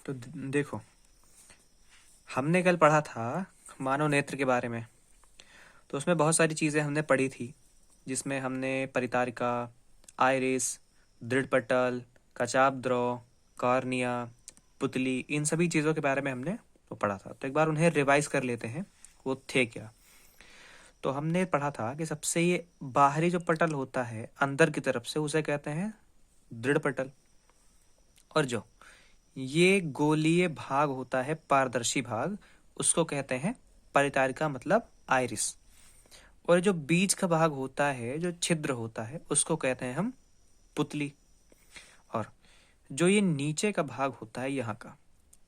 तो देखो, हमने कल पढ़ा था मानव नेत्र के बारे में। तो उसमें बहुत सारी चीज़ें हमने पढ़ी थी, जिसमें हमने परितारिका, आइरिस, दृढ़पटल, कचापद्रव, कॉर्निया, पुतली, इन सभी चीज़ों के बारे में हमने वो पढ़ा था। तो एक बार उन्हें रिवाइज कर लेते हैं, वो थे क्या। तो हमने पढ़ा था कि सबसे ये बाहरी जो पटल होता है अंदर की तरफ से, उसे कहते हैं दृढ़ पटल। और जो ये गोलीय भाग होता है, पारदर्शी भाग, उसको कहते हैं परितारिका, मतलब आइरिस। और जो बीच का भाग होता है, जो छिद्र होता है, उसको कहते हैं हम पुतली। और जो ये नीचे का भाग होता है यहाँ का,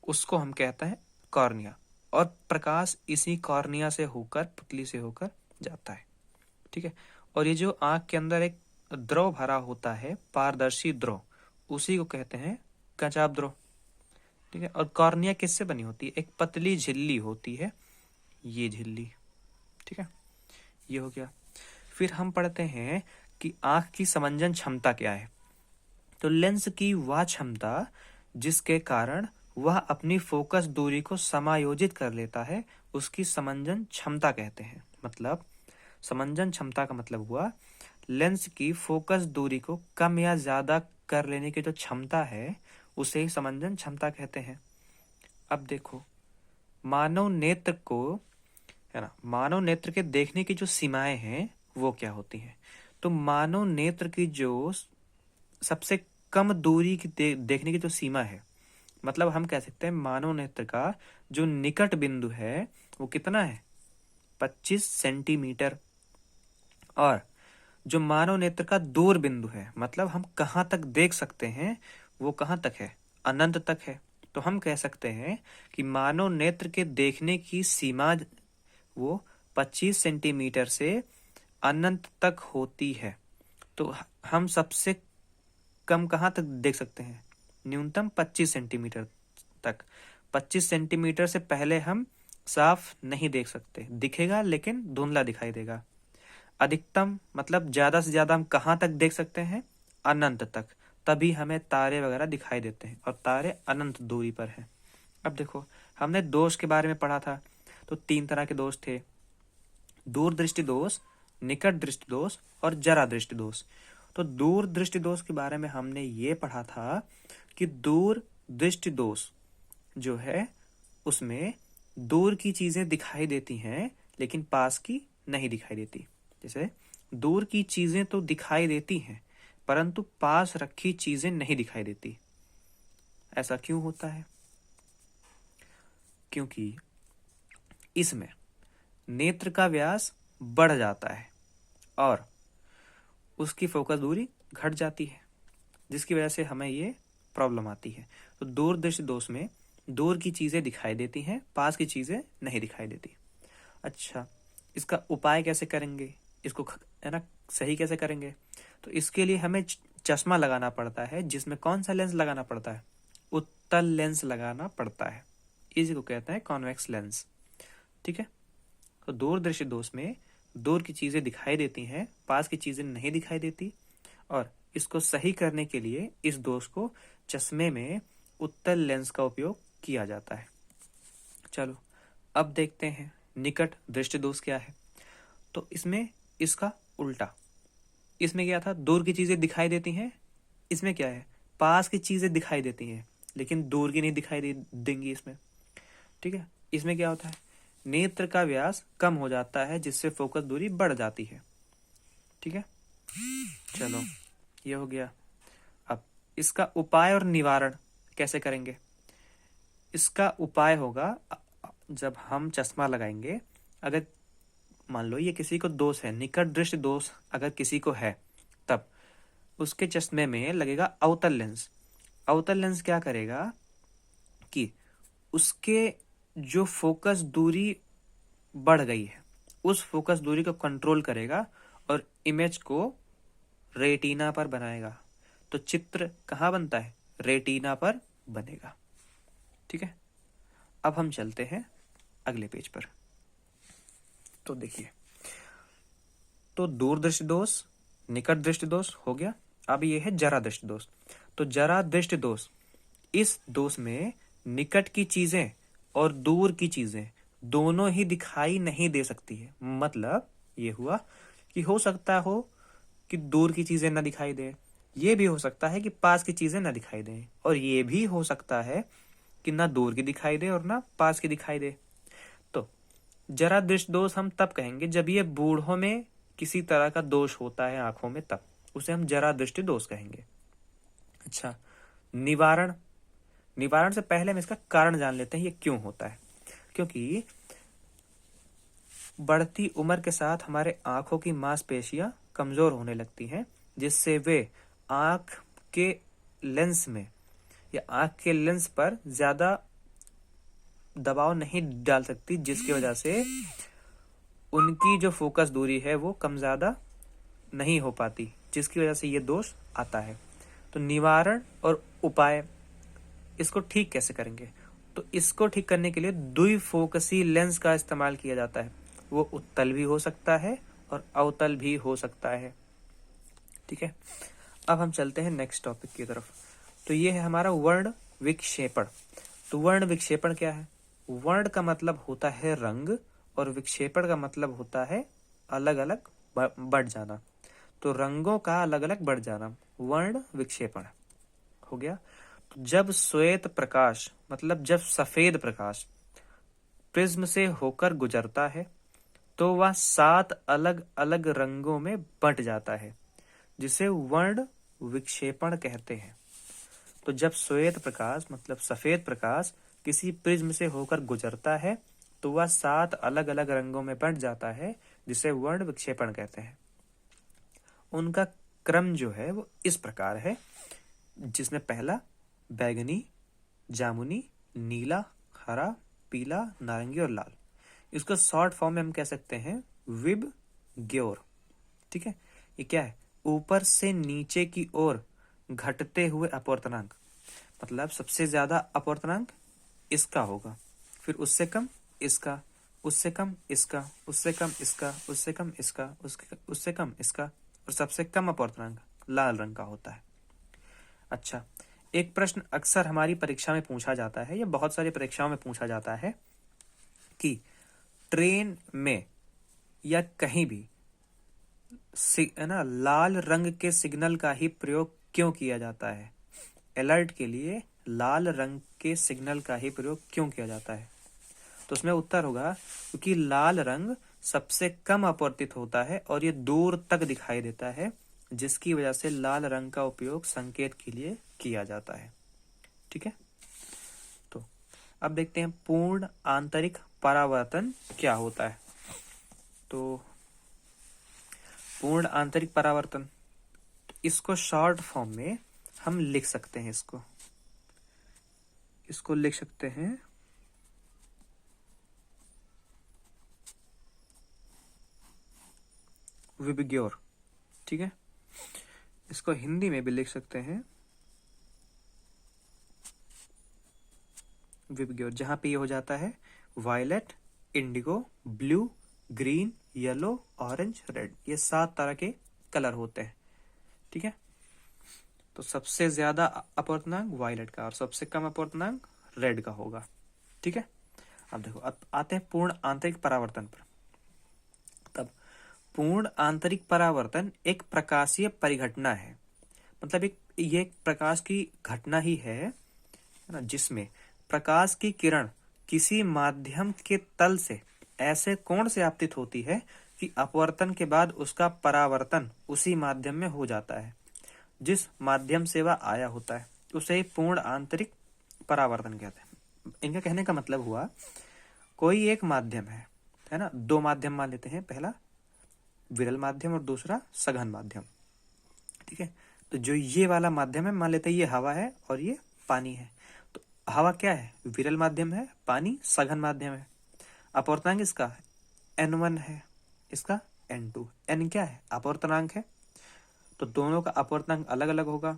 उसको हम कहते हैं कॉर्निया। और प्रकाश इसी कॉर्निया से होकर, पुतली से होकर जाता है। ठीक है। और ये जो आंख के अंदर एक द्रव भरा होता है, पारदर्शी द्रव, उसी को कहते हैं कचाप द्रव। ठीक है। और कॉर्निया किससे बनी होती है? एक पतली झिल्ली होती है, ये झिल्ली। ठीक है, ये हो गया। फिर हम पढ़ते हैं कि आंख की समंजन क्षमता क्या है। तो लेंस की वह क्षमता जिसके कारण वह अपनी फोकस दूरी को समायोजित कर लेता है, उसकी समंजन क्षमता कहते हैं। मतलब समंजन क्षमता का मतलब हुआ लेंस की फोकस दूरी को कम या ज्यादा कर लेने की जो क्षमता है, उसे ही समंजन क्षमता कहते हैं। अब देखो, मानव नेत्र को, है ना, मानव नेत्र के देखने की जो सीमाएं हैं वो क्या होती हैं। तो मानव नेत्र की जो सबसे कम दूरी की देखने की जो सीमा है, मतलब हम कह सकते हैं मानव नेत्र का जो निकट बिंदु है वो कितना है? 25 सेंटीमीटर। और जो मानव नेत्र का दूर बिंदु है, मतलब हम कहाँ तक देख सकते हैं, वो कहाँ तक है? अनंत तक है। तो हम कह सकते हैं कि मानव नेत्र के देखने की सीमा वो 25 सेंटीमीटर से अनंत तक होती है। तो हम सबसे कम कहाँ तक देख सकते हैं? न्यूनतम 25 सेंटीमीटर तक। 25 सेंटीमीटर से पहले हम साफ नहीं देख सकते, दिखेगा लेकिन धुंधला दिखाई देगा। अधिकतम मतलब ज्यादा से ज्यादा हम कहाँ तक देख सकते हैं? अनंत तक। तभी हमें तारे वगैरह दिखाई देते हैं, और तारे अनंत दूरी पर हैं। अब देखो, हमने दोष के बारे में पढ़ा था। तो 3 तरह के दोष थे: दूर दृष्टि दोष, निकट दृष्टि दोष और जरा दृष्टि दोष। तो दूर दृष्टि दोष के बारे में हमने ये पढ़ा था कि दूर दृष्टि दोष जो है, उसमें दूर की चीजें दिखाई देती हैं लेकिन पास की नहीं दिखाई देती। जैसे दूर की चीजें तो दिखाई देती हैं, परंतु पास रखी चीजें नहीं दिखाई देती। ऐसा क्यों होता है? क्योंकि इसमें नेत्र का व्यास बढ़ जाता है और उसकी फोकस दूरी घट जाती है, जिसकी वजह से हमें ये प्रॉब्लम आती है। तो दूर दृष्टि दोष में दूर की चीजें दिखाई देती हैं, पास की चीजें नहीं दिखाई देती। अच्छा, इसका उपाय कैसे करेंगे? इसको, है ना, सही कैसे करेंगे? तो इसके लिए हमें चश्मा लगाना पड़ता है, जिसमें कौन सा लेंस लगाना पड़ता है? उत्तल लेंस लगाना पड़ता है। इसी को कहते हैं कॉन्वेक्स लेंस। ठीक है। तो दूर दृष्टि दोष में दूर की चीजें दिखाई देती हैं, पास की चीजें नहीं दिखाई देती। और इसको सही करने के लिए इस दोष को चश्मे में उत्तल लेंस का उपयोग किया जाता है। चलो, अब देखते हैं निकट दृष्टि दोष क्या है। तो इसमें इसका उल्टा। इसमें क्या था? दूर की चीजें दिखाई देती हैं। इसमें क्या है? पास की चीजें दिखाई देती हैं लेकिन दूर की नहीं दिखाई देंगी इसमें। ठीक है। इसमें क्या होता है? नेत्र का व्यास कम हो जाता है, जिससे फोकस दूरी बढ़ जाती है। ठीक है। चलो, ये हो गया। अब इसका उपाय और निवारण कैसे करेंगे? इसका उपाय होगा, जब हम चश्मा लगाएंगे, अगर मान लो ये किसी को दोष है, निकट दृष्टि दोष अगर किसी को है, तब उसके चश्मे में लगेगा अवतल लेंस। अवतल लेंस क्या करेगा कि उसके जो फोकस दूरी बढ़ गई है, उस फोकस दूरी को कंट्रोल करेगा और इमेज को रेटिना पर बनाएगा। तो चित्र कहाँ बनता है? रेटिना पर बनेगा। ठीक है। अब हम चलते हैं अगले पेज पर। तो देखिए, तो दूर दृष्टि दोष, निकट दृष्टि दोष हो गया। अब ये है जरा दृष्टि दोष। तो जरा दृष्टि दोष, इस दोष में निकट की चीजें और दूर की चीजें दोनों ही दिखाई नहीं दे सकती है। मतलब ये हुआ कि हो सकता हो कि दूर की चीजें ना दिखाई दे, ये भी हो सकता है कि पास की चीजें ना दिखाई दें, और ये भी हो सकता है कि ना दूर की दिखाई दे और ना पास की दिखाई दे। तो जरा दृष्टि दोष हम तब कहेंगे जब ये बूढ़ों में किसी तरह का दोष होता है आंखों में, तब उसे हम जरा दृष्टि दोष कहेंगे। अच्छा, निवारण। निवारण से पहले हम इसका कारण जान लेते हैं, ये क्यों होता है। क्योंकि बढ़ती उम्र के साथ हमारे आंखों की मांसपेशियां कमजोर होने लगती हैं, जिससे वे आंख के लेंस में या आंख के लेंस पर ज्यादा दबाव नहीं डाल सकती, जिसकी वजह से उनकी जो फोकस दूरी है वो कम ज्यादा नहीं हो पाती, जिसकी वजह से ये दोष आता है। तो निवारण और उपाय, इसको ठीक कैसे करेंगे। तो इसको ठीक करने के लिए द्विफोकसी लेंस का इस्तेमाल किया जाता है। वो उत्तल भी हो सकता है और अवतल भी हो सकता है। ठीक है, अब हम चलते हैं नेक्स्ट टॉपिक की तरफ। तो ये है हमारा वर्ण विक्षेपण। तो वर्ण विक्षेपण क्या है। वर्ण का मतलब होता है रंग और विक्षेपण का मतलब होता है अलग अलग बढ़ जाना। तो रंगों का अलग अलग बढ़ जाना वर्ण विक्षेपण हो गया। तो जब श्वेत प्रकाश मतलब जब सफेद प्रकाश प्रिज्म से होकर गुजरता है तो वह 7 अलग अलग रंगों में बंट जाता है, जिसे वर्ण विक्षेपण कहते हैं। तो जब श्वेत प्रकाश मतलब सफेद प्रकाश किसी प्रिज्म से होकर गुजरता है तो वह 7 अलग अलग रंगों में बंट जाता है, जिसे वर्ण विक्षेपण कहते हैं। उनका क्रम जो है वो इस प्रकार है, जिसमें पहला बैगनी, जामुनी, नीला, हरा, पीला, नारंगी और लाल। इसको शॉर्ट फॉर्म में हम कह सकते हैं विब ग्योर। ठीक है, ये क्या है, ऊपर से नीचे की ओर घटते हुए अपवर्तनांक। मतलब सबसे ज्यादा अपवर्तनांक इसका होगा, फिर उससे कम इसका, उससे कम इसका, उससे कम इसका, उससे कम इसका, उससे कम इसका, और सबसे कम अपवर्तनांक लाल रंग का होता है। अच्छा, एक प्रश्न अक्सर हमारी परीक्षा में पूछा जाता है, या बहुत सारी परीक्षाओं में पूछा जाता है कि ट्रेन में या कहीं भी है ना लाल रंग के सिग्नल का ही प्रयोग क्यों किया जाता है। अलर्ट के लिए लाल रंग के सिग्नल का ही प्रयोग क्यों किया जाता है। तो उसमें उत्तर होगा क्योंकि लाल रंग सबसे कम अपवर्तित होता है और ये दूर तक दिखाई देता है, जिसकी वजह से लाल रंग का उपयोग संकेत के लिए किया जाता है। ठीक है, तो अब देखते हैं पूर्ण आंतरिक परावर्तन क्या होता है। तो पूर्ण आंतरिक परावर्तन, तो इसको शॉर्ट फॉर्म में हम लिख सकते हैं, इसको लिख सकते हैं विबग्योर। ठीक है, इसको हिंदी में भी लिख सकते हैं विबग्योर, जहां पे ये हो जाता है violet, indigo, blue, green, yellow, orange, red. ये 7 तरह के कलर होते हैं। ठीक है, तो सबसे ज्यादा अपवर्तनांक वायलेट का और सबसे कम अपवर्तनांक रेड का होगा। ठीक है, अब देखो, अब आते हैं पूर्ण आंतरिक परावर्तन पर। तब पूर्ण आंतरिक परावर्तन एक प्रकाशीय परिघटना है। मतलब ये एक प्रकाश की घटना ही है ना, जिसमें प्रकाश की किरण किसी माध्यम के तल से ऐसे कोण से आपतित होती है कि अपवर्तन के बाद उसका परावर्तन उसी माध्यम में हो जाता है जिस माध्यम से वह आया होता है। उसे पूर्ण आंतरिक परावर्तन कहते हैं। इनका कहने का मतलब हुआ, कोई एक माध्यम है ना, 2 माध्यम मान लेते हैं, पहला विरल माध्यम और दूसरा सघन माध्यम। ठीक है, तो जो ये वाला माध्यम है, मान लेते हैं ये हवा है और ये पानी है। तो हवा क्या है, विरल माध्यम है, पानी सघन माध्यम है। अपवर्तनांक इसका n1 है, इसका n2। n क्या है, अपवर्तनांक है, तो दोनों का अपवर्तनांक अलग अलग होगा।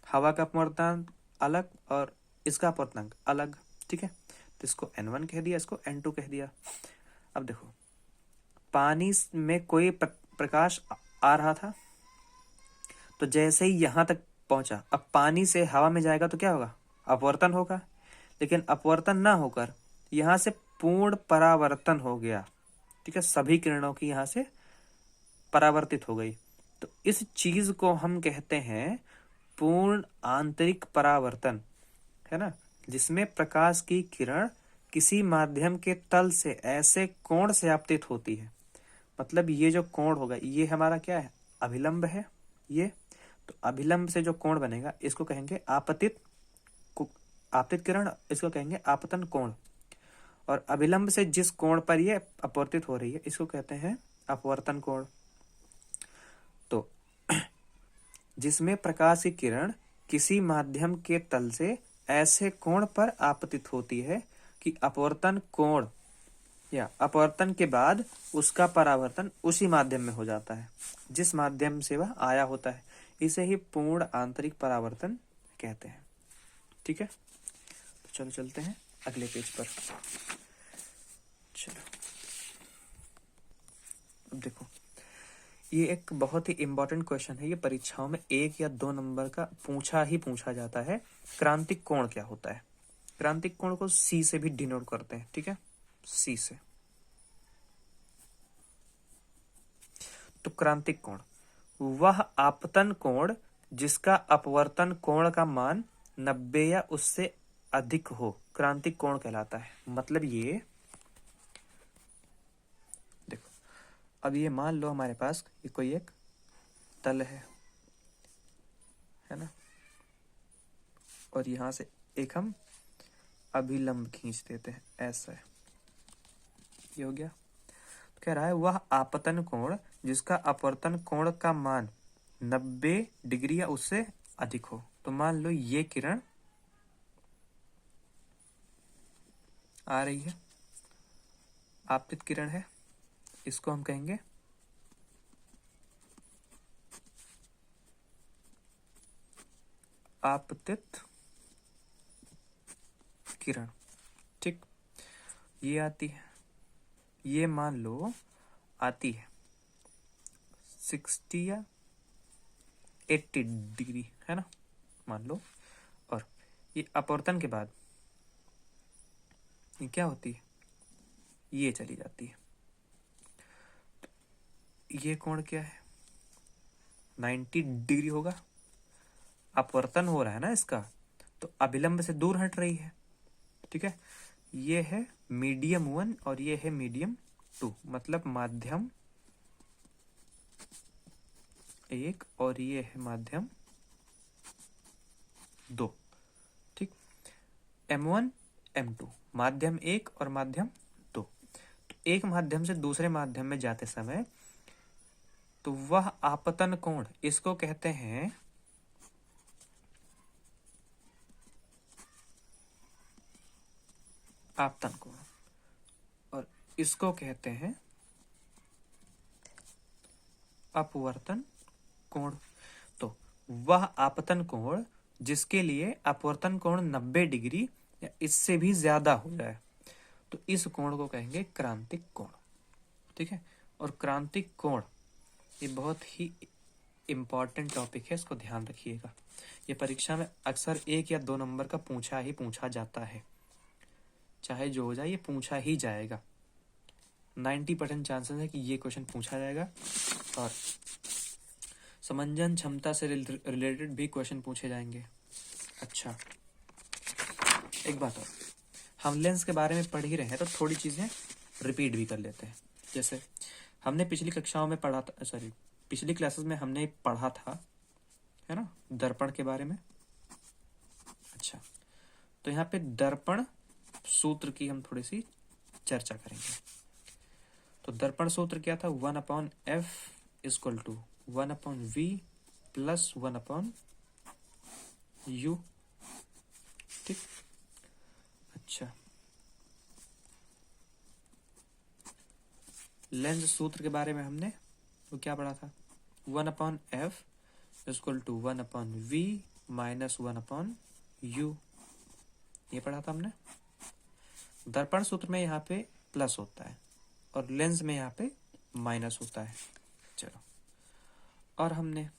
हवा का अपवर्तनांक अलग और इसका अपवर्तनांक अलग। ठीक है, तो इसको n1 कह दिया, इसको n2 कह दिया। अब देखो, पानी में कोई प्रकाश आ रहा था, तो जैसे ही यहां तक पहुंचा, अब पानी से हवा में जाएगा तो क्या होगा, अपवर्तन होगा। लेकिन अपवर्तन ना होकर यहाँ से पूर्ण परावर्तन हो गया। ठीक है, सभी किरणों की यहाँ से परावर्तित हो गई, तो इस चीज को हम कहते हैं पूर्ण आंतरिक परावर्तन, है ना, जिसमें प्रकाश की किरण किसी माध्यम के तल से ऐसे कोण से आपतित होती है। मतलब ये जो कोण होगा ये हमारा क्या है, अभिलंब है ये। तो अभिलंब से जो कोण बनेगा इसको कहेंगे आपतित किरण, इसको कहेंगे आपतन कोण। और अभिलंब से जिस कोण पर ये अपवर्तित हो रही है इसको कहते हैं अपवर्तन कोण। तो जिसमें प्रकाश की किरण किसी माध्यम के तल से ऐसे कोण पर आपतित होती है कि अपवर्तन कोण या अपवर्तन के बाद उसका परावर्तन उसी माध्यम में हो जाता है जिस माध्यम से वह आया होता है। इसे ही पूर्ण आंतरिक परावर्तन कहते हैं। ठीक है, तो चलो चलते हैं अगले पेज पर। चलो अब देखो, ये एक बहुत ही इंपॉर्टेंट क्वेश्चन है। ये परीक्षाओं में 1 या 2 नंबर का पूछा जाता है। क्रांतिक कोण क्या होता है? क्रांतिक कोण को सी से भी डिनोट करते हैं। ठीक है, सी से। तो क्रांतिक कोण वह आपतन कोण जिसका अपवर्तन कोण का मान 90 या उससे अधिक हो, क्रांतिक कोण कहलाता है। मतलब ये देखो, अब ये मान लो हमारे पास ये कोई एक तल है ना, और यहां से एक हम अभिलंब खींच देते हैं, ऐसा है, ये हो गया। तो कह रहा है वह आपतन कोण जिसका अपवर्तन कोण का मान 90 डिग्री या उससे अधिक हो। तो मान लो ये किरण आ रही है, आपतित किरण है, इसको हम कहेंगे आपतित किरण। ठीक, ये आती है, ये मान लो आती है 60 या 80 डिग्री, है ना, मान लो। और ये अपवर्तन के बाद ये क्या होती है, ये चली जाती है। तो ये कोण क्या है, 90 डिग्री होगा। अपवर्तन हो रहा है ना इसका, तो अभिलंब से दूर हट रही है। ठीक है, ये है मीडियम 1 और ये है मीडियम 2, मतलब माध्यम 1 और ये है माध्यम 2। ठीक, M1 M2, माध्यम 1 और माध्यम 2। तो एक माध्यम से दूसरे माध्यम में जाते समय तो वह आपतन कोण, इसको कहते हैं आपतन कोण, और इसको कहते हैं अपवर्तन कोण। तो वह आपतन कोण जिसके लिए अपवर्तन कोण 90 डिग्री या इससे भी ज्यादा हो जाए, तो इस कोण को कहेंगे क्रांतिक कोण। ठीक है, और क्रांतिक कोण ये बहुत ही इंपॉर्टेंट टॉपिक है, इसको ध्यान रखिएगा। ये परीक्षा में अक्सर 1 या 2 नंबर का पूछा जाता है, चाहे जो हो जाए ये पूछा ही जाएगा। 90% चांसेस है कि ये क्वेश्चन पूछा जाएगा। और समंजन क्षमता से रिलेटेड भी क्वेश्चन पूछे जाएंगे। अच्छा, एक बात और, हम लेंस के बारे में पढ़ ही रहे हैं तो थोड़ी चीजें रिपीट भी कर लेते हैं। जैसे हमने पिछली कक्षाओं में पढ़ा था, सॉरी पिछली क्लासेस में हमने पढ़ा था, है ना, दर्पण के बारे में। अच्छा, तो यहाँ पे दर्पण सूत्र की हम थोड़ी सी चर्चा करेंगे। तो दर्पण सूत्र क्या था, 1/f equal to 1/v plus 1/u। ठीक, अच्छा, लेंस सूत्र के बारे में हमने वो क्या पढ़ा था, 1/f equal to 1/v minus 1/u, ये पढ़ा था हमने। दर्पण सूत्र में यहाँ पे प्लस होता है और लेंस में यहाँ पे माइनस होता है। चलो, और हमने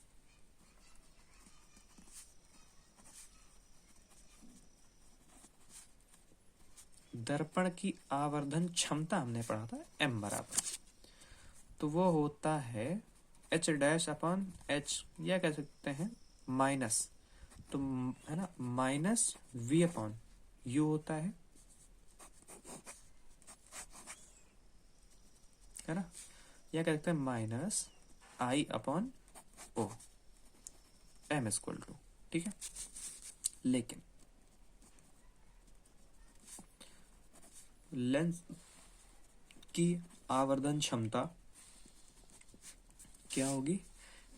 दर्पण की आवर्धन क्षमता हमने पढ़ा था m बराबर, तो वो होता है h डैश अपॉन h, या कह सकते हैं माइनस, तो है ना माइनस v अपॉन u होता है ना, या कह सकते हैं minus i upon o, m equal to, ठीक है। लेकिन लेंस की आवर्धन क्षमता क्या होगी,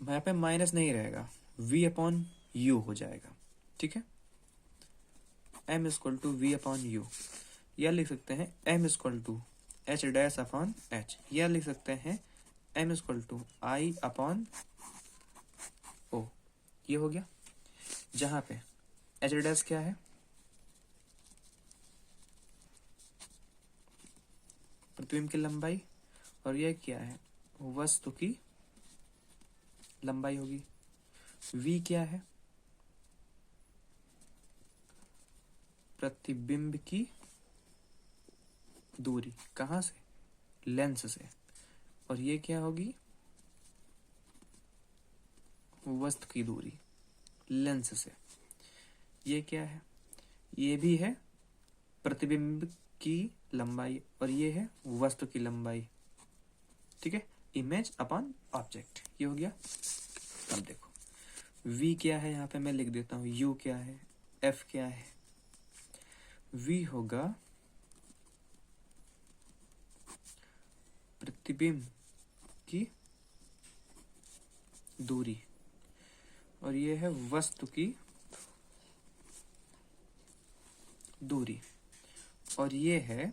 यहाँ पे माइनस नहीं रहेगा, v अपॉन यू हो जाएगा, ठीक है। m equal to V upon U, या लिख सकते हैं m equal to h dash upon h, या लिख सकते हैं m equal to i upon o, ये हो गया। जहां पे h डैश क्या है, प्रतिबिंब की लंबाई, और यह क्या है, वस्तु की लंबाई होगी। v क्या है, प्रतिबिंब की दूरी, कहां से, लेंस से, और ये क्या होगी, वस्तु की दूरी लेंस से। ये क्या है, ये भी है प्रतिबिंब की लंबाई, और ये है वस्तु की लंबाई, ठीक है। इमेज अपॉन ऑब्जेक्ट, ये हो गया। अब देखो v क्या है, यहाँ पे मैं लिख देता हूँ, u क्या है, f क्या है। v होगा प्रतिबिंब की दूरी, और ये है वस्तु की दूरी, और ये है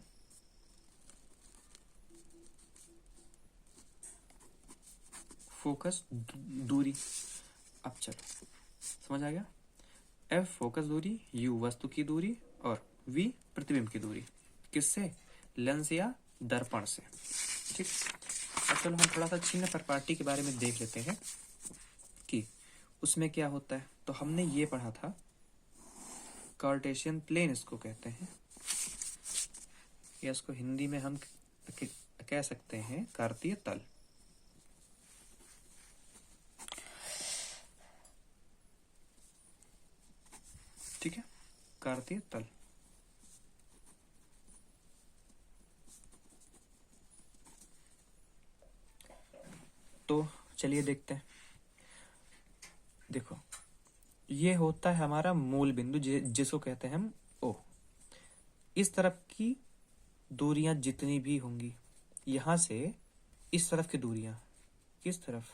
फोकस दूरी। अब चलो समझ आ गया, f फोकस दूरी, u वस्तु की दूरी, और v प्रतिबिंब की दूरी, किससे, लेंस या दर्पण से, ठीक। अब चलो हम थोड़ा सा चिन्ह प्रपार्टी के बारे में देख लेते हैं कि उसमें क्या होता है। तो हमने ये पढ़ा था कार्टेशियन प्लेन इसको कहते हैं, या इसको हिंदी में हम कह सकते हैं कार्तीय तल, ठीक है, कार्तीय तल। तो चलिए देखते हैं। देखो ये होता है हमारा मूल बिंदु, जिसको कहते हैं हम O। इस तरफ की दूरियां जितनी भी होंगी, यहां से इस तरफ की दूरियां, किस तरफ,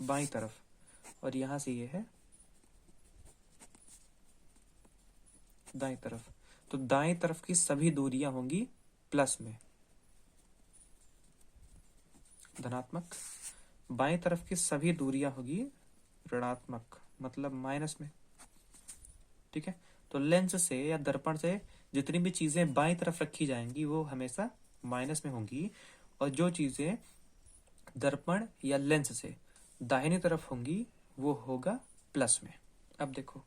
बाईं तरफ, और यहां से ये है दाईं तरफ। तो दाईं तरफ की सभी दूरियां होंगी प्लस में, धनात्मक। बाईं तरफ की सभी दूरियां होगी ऋणात्मक, मतलब माइनस में, ठीक है। तो लेंस से या दर्पण से जितनी भी चीजें बाईं तरफ रखी जाएंगी वो हमेशा माइनस में होंगी, और जो चीजें दर्पण या लेंस से दाहिनी तरफ होंगी वो होगा प्लस में। अब देखो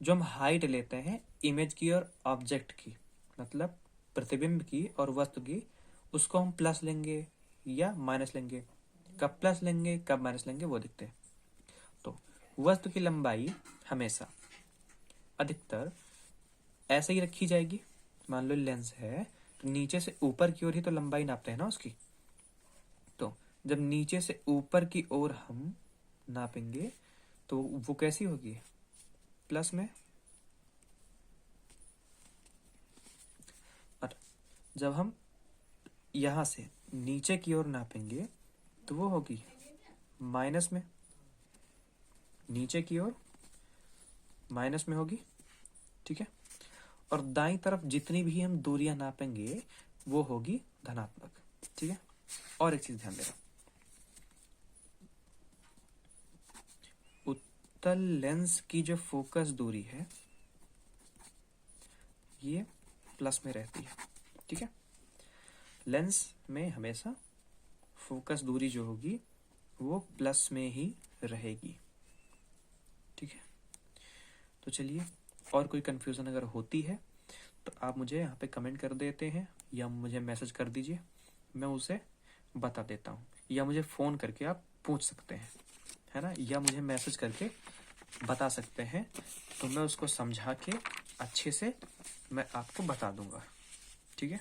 जो हम हाइट लेते हैं इमेज की और ऑब्जेक्ट की, मतलब प्रतिबिंब की और वस्तु की, उसको हम प्लस लेंगे या माइनस लेंगे। कब प्लस लेंगे कब माइनस लेंगे वो देखते हैं। तो वस्तु की लंबाई हमेशा अधिकतर ऐसे ही रखी जाएगी। मान लो लेंस है तो नीचे से ऊपर की ओर ही तो लंबाई नापते हैं ना उसकी। तो जब नीचे से ऊपर की ओर हम नापेंगे तो वो कैसी होगी, प्लस में। और जब हम यहां से नीचे की ओर नापेंगे तो वो होगी माइनस में, नीचे की ओर माइनस में होगी, ठीक है। और दाईं तरफ जितनी भी हम दूरियां नापेंगे वो होगी धनात्मक, ठीक है। और एक चीज ध्यान देना, उत्तल लेंस की जो फोकस दूरी है ये प्लस में रहती है, ठीक है। लेंस में हमेशा फोकस दूरी जो होगी वो प्लस में ही रहेगी, ठीक है। तो चलिए और कोई कन्फ्यूज़न अगर होती है तो आप मुझे यहाँ पे कमेंट कर देते हैं या मुझे मैसेज कर दीजिए, मैं उसे बता देता हूँ। या मुझे फ़ोन करके आप पूछ सकते हैं, है ना, या मुझे मैसेज करके बता सकते हैं, तो मैं उसको समझा के अच्छे से मैं आपको बता दूंगा। ठीक है।